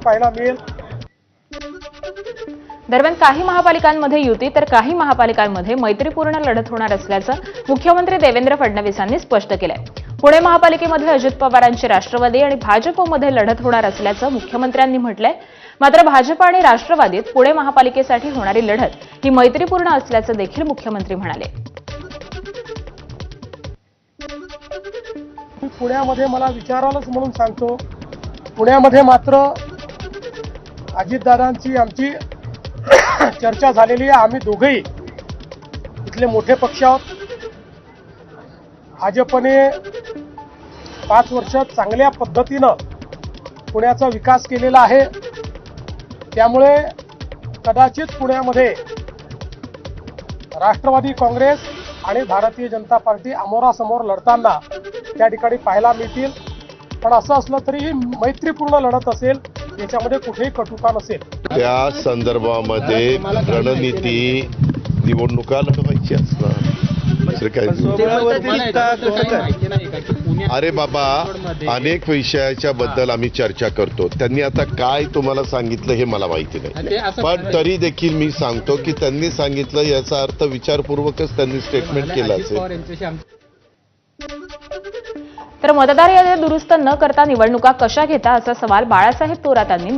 पाहायला मिळेल। दरम्यान काही महापालिकांमध्ये युती तर काही महापालिकांमध्ये मैत्रीपूर्ण लढत होणार असल्याचं मुख्यमंत्री देवेंद्र फडणवीसांनी स्पष्ट केलंय। पुणे महापालिकेमध्ये अजित पवारांची राष्ट्रवादी आणि भाजपमध्ये लढत होणार असल्याचं मुख्यमंत्र्यांनी म्हटलंय। मात्र भाजप आणि राष्ट्रवादीत पुणे महापालिकेसाठी होणारी लढत ही मैत्रीपूर्ण असल्याचं देखील मुख्यमंत्री म्हणाले। पुण्यामध्ये मला विचारालच म्हणून सांगतो, पुण्यामध्ये मात्र अजितदादांची आमची चर्चा झालेली आहे। आम्ही दोघेही इथले मोठे पक्ष आहोत। भाजपने 5 वर्ष चांगल्या पद्धतीनं पुण्याचा विकास केलेला आहे, त्यामुळे कदाचित पुण्यामध्ये राष्ट्रवादी काँग्रेस आणि भारतीय जनता पार्टी अमोरासमोर लढताना त्या ठिकाणी पाहायला मिळतील। पण असं असलं तरीही मैत्रीपूर्ण लढत असेल, याच्यामध्ये कुठेही कटुता नसेल। त्या संदर्भामध्ये रणनीती निवडणुका लढवायची असणार। अरे बाबा, अनेक विषयाच्या बद्दल आम्ही चर्चा करतो। त्यांनी आता काय तुम्हाला सांगितलं हे मला माहिती नाही, पण तरी देखील मी सांगतो की त्यांनी सांगितलं याचा अर्थ विचारपूर्वकच त्यांनी स्टेटमेंट केलं असेल। तर मतदार याद्या दुरुस्त न करता निवडणुका कशा घेता असा सवाल बाळासाहेब थोरातांनी